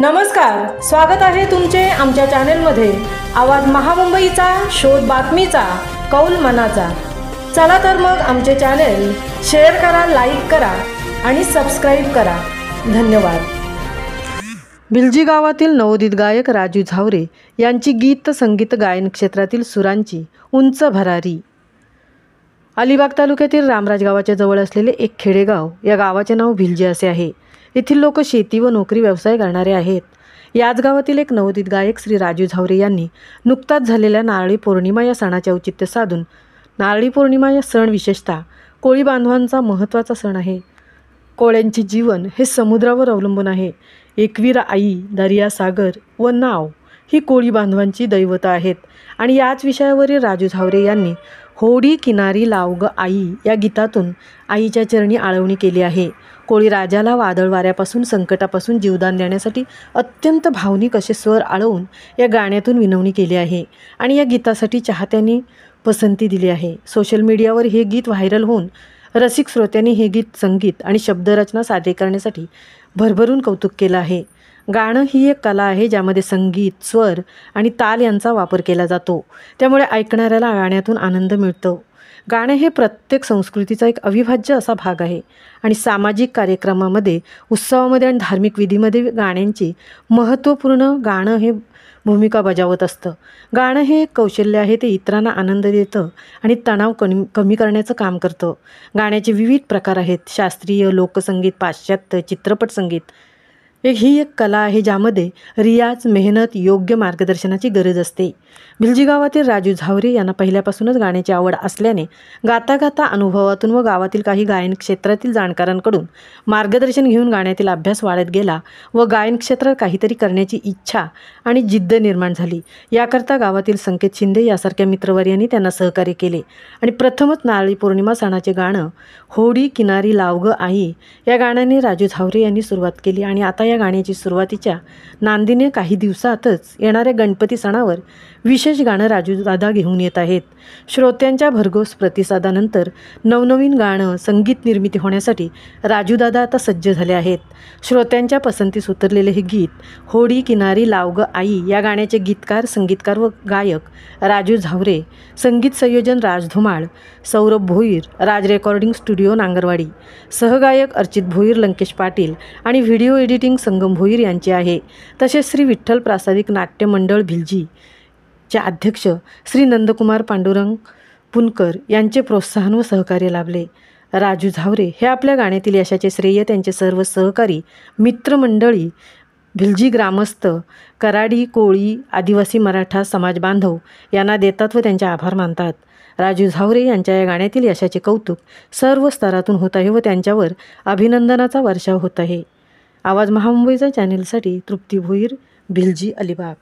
नमस्कार, स्वागत आहे तुमचे आमच्या चॅनेलमध्ये। आवाज महामुंबईचा, शोध बातमीचा, कौल मनाचा। चला तर मग आमचे चॅनेल शेअर करा, लाईक करा आणि सबस्क्राईब करा। धन्यवाद। भिलजी गावातील नवोदित गायक राजू झावरे यांची गीत संगीत गायन क्षेत्रातील सुरांची उंच भरारी। अलिबाग तालुक्यातील रामराज गावाच्या जवळ असलेले एक खेडेगाव, या गावाचे नाव भिलजी असे आहे। येथील लोक शेती व नोकरी व्यवसाय करणारे आहेत। याच गावातील एक नवोदित गायक श्री राजू झावरे यांनी नुकताच झालेल्या नारळी पौर्णिमा या सणाचे औचित्य साधून, नारळी पौर्णिमा या सण विशेषतः कोळी बांधवांचा महत्त्वाचा सण आहे। कोळ्यांचे जीवन हे समुद्रावर अवलंबून आहे। एकवीर आई, दर्या, सागर व नाव ही कोळी बांधवांची दैवतं आहेत। आणि याच विषयावरील राजू झावरे यांनी होडी किनारी लावग आई या गीतातून आईच्या चरणी आळवणी केली आहे। कोळी राजाला वादळ वाऱ्यापासून, संकटापासून जीवदान देण्यासाठी अत्यंत भावनिक असे स्वर आळवून या गाण्यातून विनवणी केली आहे। आणि या गीतासाठी चाहत्यांनी पसंती दिली आहे। सोशल मीडियावर हे गीत व्हायरल होऊन रसिक श्रोत्यांनी हे गीत संगीत आणि शब्दरचना सादर करण्यासाठी भरभरून कौतुक केलं आहे। गाणं ही एक कला आहे ज्यामध्ये संगीत, स्वर आणि ताल यांचा वापर केला जातो, त्यामुळे ऐकणाऱ्याला गाण्यातून आनंद मिळतो। गाणं हे प्रत्येक संस्कृतीचा एक अविभाज्य असा भाग आहे आणि सामाजिक कार्यक्रमामध्ये, उत्सवामध्ये आणि धार्मिक विधीमध्ये गाण्यांची महत्त्वपूर्ण गाणं हे भूमिका बजावत असतं। गाणं हे एक कौशल्य आहे, ते इतरांना आनंद देतं आणि तणाव कमी करण्याचं काम करतं। गाण्याचे विविध प्रकार आहेत, शास्त्रीय, लोकसंगीत, पाश्चात्य, चित्रपट संगीत। ही एक कला आहे ज्यामध्ये रियाज, मेहनत, योग्य मार्गदर्शनाची गरज असते। भिलजी गावातील राजू झावरे यांना पहिल्यापासूनच गाण्याची आवड असल्याने गाता गाता अनुभवातून व गावातील काही गायन क्षेत्रातील जाणकारांकडून मार्गदर्शन घेऊन गाण्यातील अभ्यास वाढत गेला व गायन क्षेत्रात काहीतरी करण्याची इच्छा आणि जिद्द निर्माण झाली। याकरता गावातील संकेत शिंदे यासारख्या मित्रवर्यांनी त्यांना सहकार्य केले आणि प्रथमच नारळी पौर्णिमा सणाचे गाणं होडी किनारी लावग आई या गाण्याने राजू झावरे यांनी सुरुवात केली। आणि आता या गाण्याची सुरुवातीच्या नांदीने काही दिवसातच येणाऱ्या गणपती सणावर विशेष गाणं राजू दादा घेऊन येत आहेत। श्रोत्यांच्या भरघोस प्रतिसादानंतर नवनवीन गाणं संगीत निर्मिती होण्यासाठी राजू दादा आता सज्ज झाले आहेत। श्रोत्यांच्या पसंतीस उतरलेले हे गीत होडी किनारी लावग आई या गाण्याचे गीतकार, संगीतकार व गायक राजू झावरे, संगीत संयोजन राज धुमाळ, सौरभ भोईर, राज रेकॉर्डिंग स्टुडिओ नांगरवाडी, सहगायक अर्चित भोईर, लंकेश पाटील आणि व्हिडिओ एडिटिंग संगम भोईर यांचे आहे। तसेच श्री विठ्ठल प्रासादिक नाट्य मंडळ भिलजी चे अध्यक्ष श्री नंदकुमार पांडुरंग पुनकर यांचे प्रोत्साहन व सहकार्य लाभले। राजू झावरे हे आपल्या गाण्यातील यशाचे श्रेय त्यांचे सर्व सहकारी, मित्रमंडळी, भिलजी ग्रामस्थ, कराडी, कोळी, आदिवासी, मराठा समाज बांधव यांना देतात व त्यांचे आभार मानतात। राजू झावरे यांच्या या गाण्यातील यशाचे कौतुक सर्व स्तरातून होत आहे व त्यांच्यावर अभिनंदनाचा वर्षाव होत आहे। आवाज महामुंबईचा चॅनेलसाठी तृप्ती भोईर, भिलजी, अलिबाग।